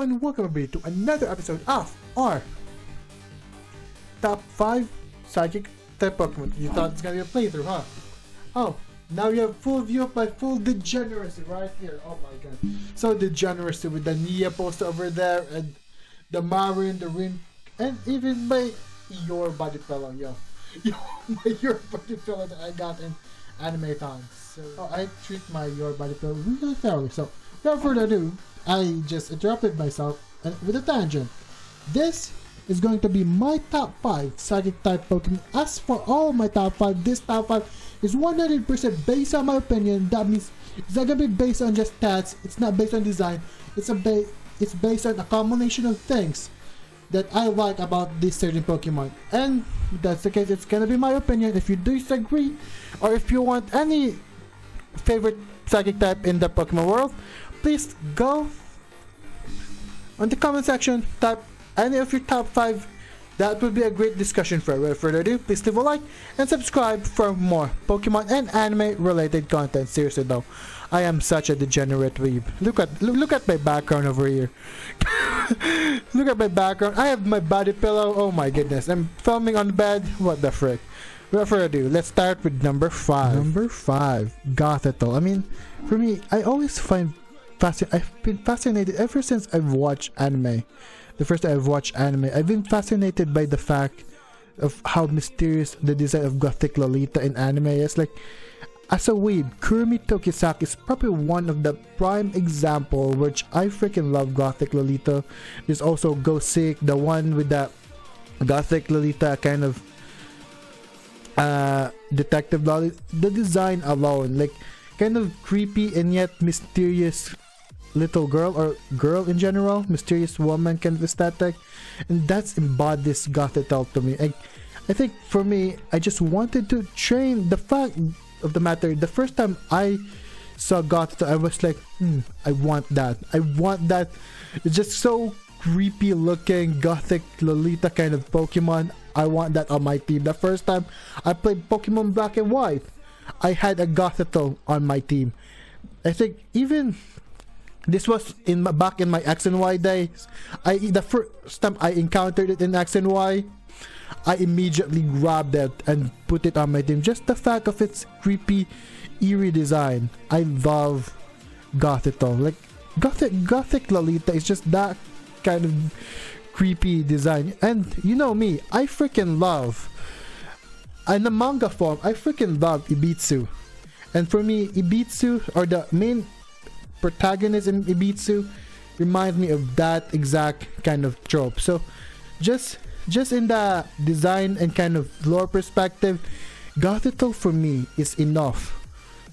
Hello and welcome everybody to another episode of our top 5 psychic type Pokemon. You thought it's gonna be a playthrough, huh? Oh, now you have full view of my full degeneracy right here. Oh my god. So degeneracy with the Nia poster over there and the Marin, the Rin, and even my Your Body Pillow, yo. Your Body Pillow that I got in Anime Time. So I treat my Your Body Pillow really thoroughly. So without further ado, I just interrupted myself with a tangent. This is going to be my top 5 psychic type Pokemon. As for all my top 5, this top 5 is 100% based on my opinion. That means it's not gonna be based on just stats. It's not based on design. It's based on a combination of things that I like about this certain Pokemon. And if that's the case, it's gonna be my opinion. If you disagree, or if you want any favorite psychic type in the Pokemon world, please go on the comment section, type any of your top 5. That would be a great discussion for. Without further ado, please leave a like and subscribe for more Pokemon and anime related content. Seriously though, I am such a degenerate weeb. Look at my background over here. Look at my background. I have my body pillow. Oh my goodness. I'm filming on the bed. What the frick. Without further ado, let's start with number 5. Number 5, GOTHITELLE. I mean, for me, I always find I've been fascinated ever since I've watched anime. The first time I've watched anime, I've been fascinated by the fact of how mysterious the design of Gothic Lolita in anime is. Like, as a weeb, Kurumi Tokisaki is probably one of the prime example which I freaking love Gothic Lolita. There's also Go Sick, the one with that Gothic Lolita kind of detective Lolita. The design alone, like, kind of creepy and yet mysterious little girl, or girl in general, mysterious woman kind of aesthetic, and that's embodies GOTHITELLE to me. I think for me, I just wanted to train. The fact of the matter, the first time I saw GOTHITELLE, I was like, I want that. It's just so creepy looking Gothic Lolita kind of Pokemon. I want that on my team. The first time I played Pokemon Black and White, I had a GOTHITELLE on my team. I think even this was back in my X and Y days. The first time I encountered it in X and Y, I immediately grabbed it and put it on my team. Just the fact of its creepy, eerie design. I love GOTHITELLE. Like, Gothic Lolita is just that kind of creepy design. And you know me, I freaking love, in the manga form, I freaking love Ibitsu. And for me, Ibitsu, or the main protagonist in Ibitsu, reminds me of that exact kind of trope. So just in the design and kind of lore perspective, GOTHITELLE for me is enough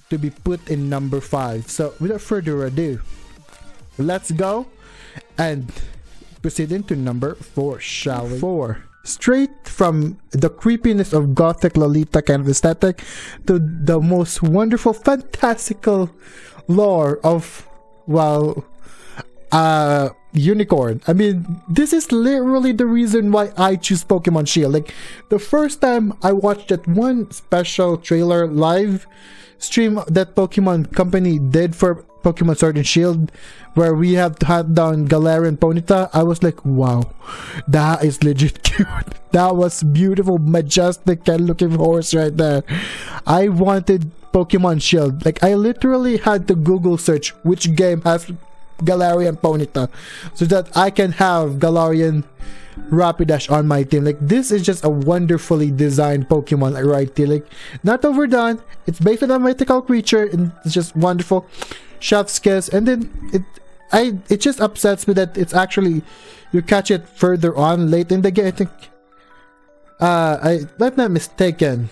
to be put in number 5. So without further ado, let's go and proceed into number 4, shall we? 4. Straight from the creepiness of Gothic Lolita kind of aesthetic to the most wonderful, fantastical lore of, well, unicorn. I mean, this is literally the reason why I choose Pokemon Shield. Like, the first time I watched that one special trailer live stream that Pokemon Company did for Pokemon Sword and Shield, where we have to hunt down Galarian Ponyta, I was like, wow, that is legit cute. That was beautiful, majestic kind of looking horse right there. I wanted Pokemon Shield. Like, I literally had to Google search which game has Galarian Ponyta so that I can have Galarian Rapidash on my team. Like, this is just a wonderfully designed Pokemon right here. Like, not overdone. It's based on a mythical creature and it's just wonderful. Chef's kiss. And then it just upsets me that it's actually, you catch it further on late in the game. I think if I'm not mistaken,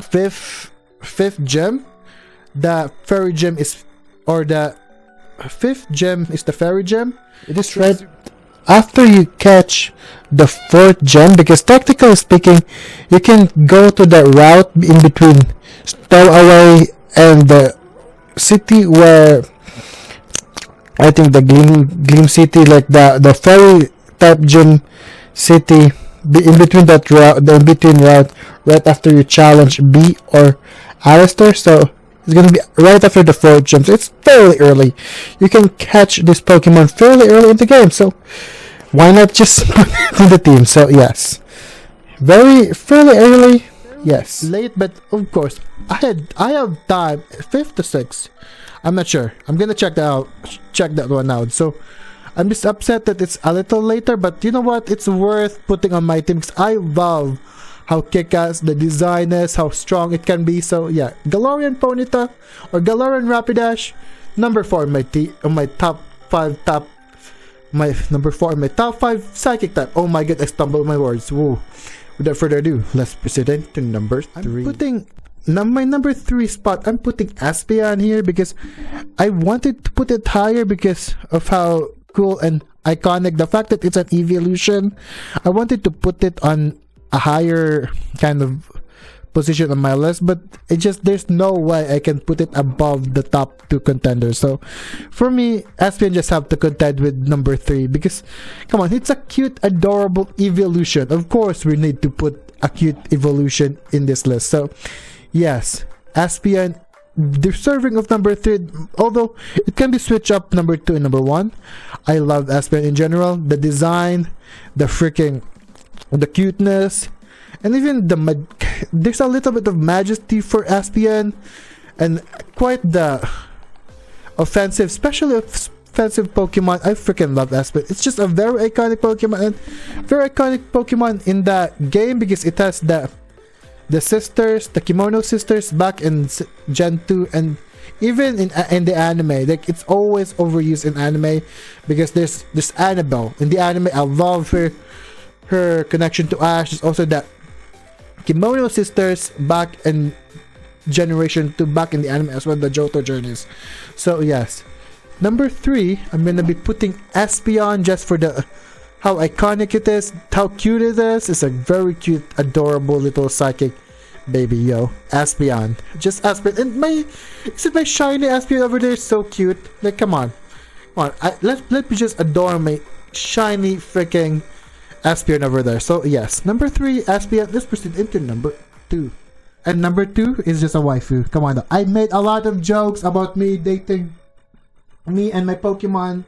fifth gem, the fairy gem is, or the 5th gem is the fairy gem. It is right after you catch the 4th gem, because technically speaking, you can go to the route in between Stowaway and the city where I think the Gleam City, like the fairy type gym city, in between that route, the in between route, right after you challenge B or Alistair. So It's gonna be right after the 4 gems. It's fairly early. You can catch this Pokemon fairly early in the game, so why not just put it in the team? So yes, fairly early. Yes, late, but of course I have time 5 to 6. I'm not sure. I'm gonna check that out. Check that one out. So I'm just upset that it's a little later, but you know what? It's worth putting on my team because I love how kick-ass the design is, how strong it can be. So yeah, Galarian Ponyta or Galarian Rapidash, number 4 on my top 5 psychic type. Oh my god, I stumbled my words. Whoa. Without further ado, let's proceed into number 3. I'm putting my number 3 spot. I'm putting Espeon here because I wanted to put it higher because of how cool and iconic the fact that it's an evolution. I wanted to put it on a higher kind of position on my list, but there's no way I can put it above the top 2 contenders. So for me, Espeon just have to contend with number 3 because come on, it's a cute, adorable evolution. Of course we need to put a cute evolution in this list. So yes, Espeon deserving of number 3, although it can be switched up number 2 and number 1. I love Espeon in general, the design, the cuteness, and even there's a little bit of majesty for Espeon and quite the offensive, especially offensive Pokemon. I freaking love Espeon. It's just a very iconic Pokemon, and very iconic Pokemon in the game because it has the sisters, the Kimono sisters back in Gen 2, and even in the anime. Like, it's always overused in anime because there's Annabelle in the anime. I love her connection to Ash. There's also that Kimono sisters back in Generation 2, back in the anime as well, the Johto journeys. So yes, number 3, I'm gonna be putting Espeon just for how iconic it is, how cute it is. It's a very cute, adorable little psychic baby, yo. Espeon, just Espeon, and my shiny Espeon over there is so cute. Like, come on, let me just adore my shiny freaking Espeon over there. So yes, number 3, Espeon. Let's proceed into number 2. And number 2 is just a waifu. Come on, I made a lot of jokes about me dating me and my Pokemon.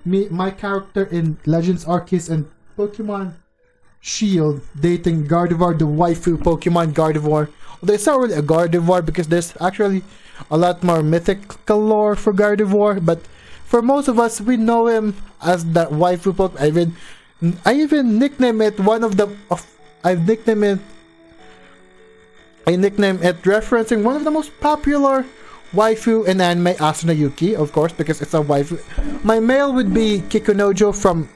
My character in Legends Arceus and Pokemon Shield dating Gardevoir, the waifu Pokemon Gardevoir. Although it's not really a Gardevoir because there's actually a lot more mythical lore for Gardevoir, but for most of us, we know him as that waifu Pokemon. I even nickname it I nickname it referencing one of the most popular waifu in anime, Asuna Yuki, of course, because it's a waifu. My male would be Kikunojo from...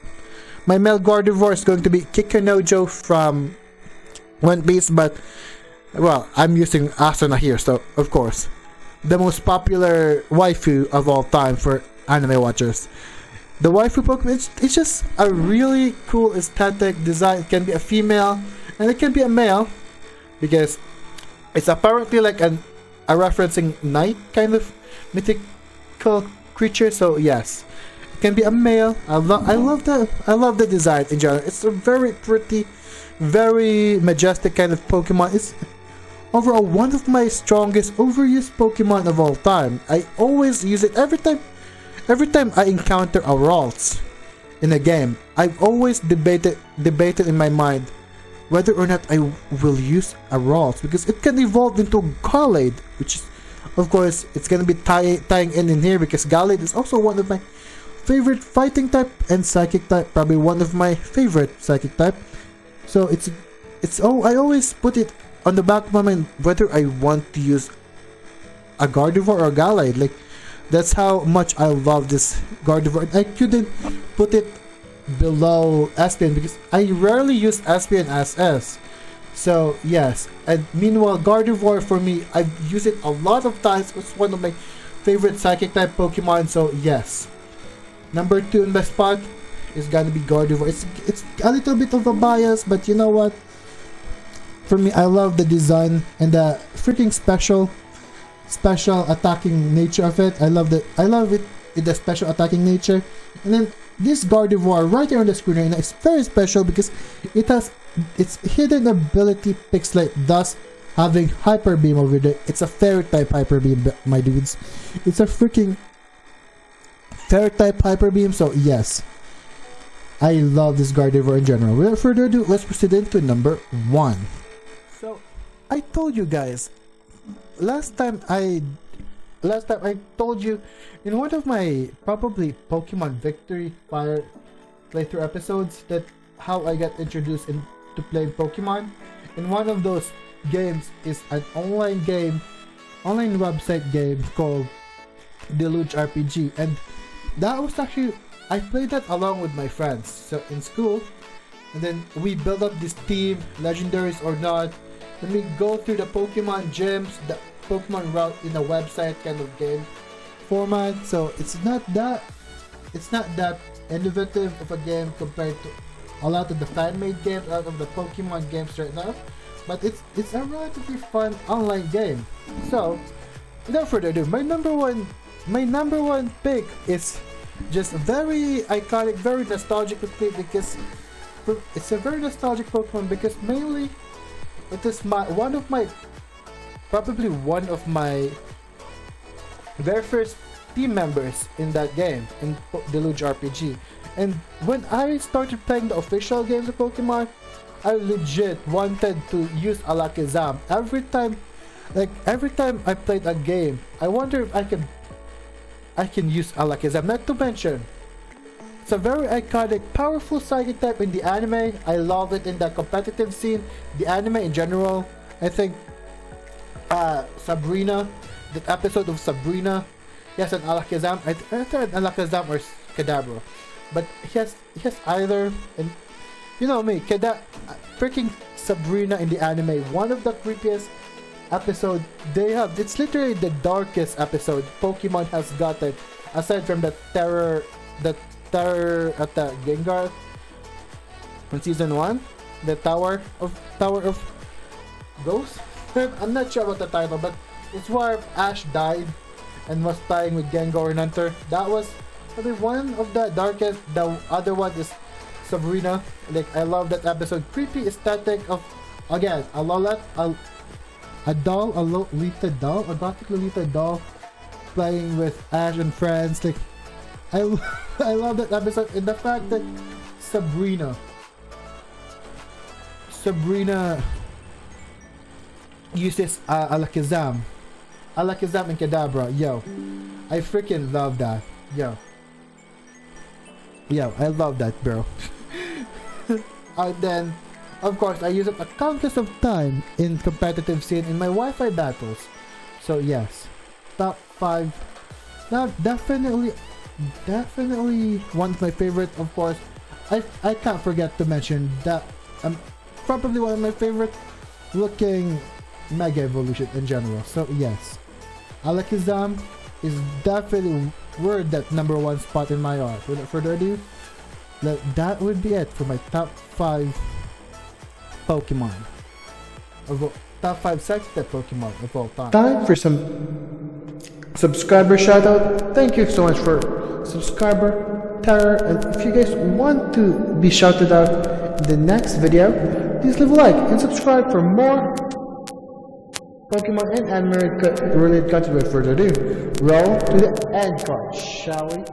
My male Gardevoir is going to be Kikunojo from One Piece, but... Well, I'm using Asuna here, so, of course. The most popular waifu of all time for anime watchers. The waifu Pokemon, it's just a really cool aesthetic design. It can be a female, and it can be a male, because it's apparently like a referencing knight kind of mythical creature. So yes, it can be a male. I love the design in general. It's a very pretty, very majestic kind of Pokemon. It's overall one of my strongest overused Pokemon of all time. I always use it every time I encounter a Ralts in a game. I've always debated in my mind whether or not I will use a Ralts, because it can evolve into Gallade, which is, of course, it's gonna be tying in here because Gallade is also one of my favorite fighting type and psychic type, probably one of my favorite psychic type. So I always put it on the back of my mind whether I want to use a Gardevoir or a Gallade. Like, that's how much I love this Gardevoir. I couldn't put it below Espeon because I rarely use Espeon as S. So yes, and meanwhile Gardevoir, for me, I've used it a lot of times. It's one of my favorite psychic type Pokemon. So yes, number 2 in my spot is gonna be Gardevoir. It's a little bit of a bias, but you know what? For me, I love the design and the freaking special attacking nature of it. I love it in the special attacking nature. And then this Gardevoir right here on the screen right now is very special because it has its hidden ability Pixelate, thus having Hyper Beam over there. It's a fairy type Hyper Beam, my dudes. It's a freaking fairy type Hyper Beam, so yes. I love this Gardevoir in general. Without further ado, let's proceed into number 1. So, I told you guys, last time I told you in one of my probably Pokemon Victory Fire playthrough episodes that how I got introduced into playing Pokemon. And one of those games is an online website game called Deluge RPG, and that was actually, I played that along with my friends, so in school, and then we build up this team, legendaries or not, and we go through the Pokemon gyms, the Pokemon route in a website kind of game format. So it's not that innovative of a game compared to a lot of the fan-made games, a lot of the Pokemon games right now, but it's a relatively fun online game. So without further ado, my number one pick is just very iconic, very nostalgic to play, because it's a very nostalgic Pokemon, because mainly it is probably one of my very first team members in that game, in Deluge RPG. And when I started playing the official games of Pokemon, I legit wanted to use ALAKAZAM. Every time I played a game, I wonder if I can use ALAKAZAM. Not to mention, it's a very iconic, powerful psychic type in the anime. I love it in the competitive scene, the anime in general. I think Sabrina, that episode of Sabrina, he has an ALAKAZAM. I think an ALAKAZAM or Kadabra, but he has either. And you know me, freaking Sabrina in the anime, one of the creepiest episode they have. It's literally the darkest episode Pokemon has gotten, aside from the terror at the Gengar in season 1, the Tower of Ghosts. I'm not sure about the title, but it's where Ash died and was playing with Gengar and Hunter. That was probably one of the darkest. The other one is Sabrina. Like, I love that episode. Creepy aesthetic of, again, a gothic Lolita doll playing with Ash and friends. Like, I love that episode, and the fact that Sabrina uses ALAKAZAM and Kadabra. Yo, I freaking love that. Yo, I love that, bro. And then, of course, I use it a countless of time in competitive scene in my Wi-Fi battles. So yes, top 5. Now, definitely one of my favorite. Of course, I can't forget to mention that probably one of my favorite looking Mega Evolution in general. So yes, ALAKAZAM is definitely worth that number 1 spot in my heart. Without further ado, that would be it for my top 5 Pokemon. Top 5 psychic Pokemon of all time. Time for some subscriber shoutout. Thank you so much for subscriber terror. And if you guys want to be shouted out in the next video, please leave a like and subscribe for more Pokemon and anime related content. Without further ado, roll to the end card, shall we?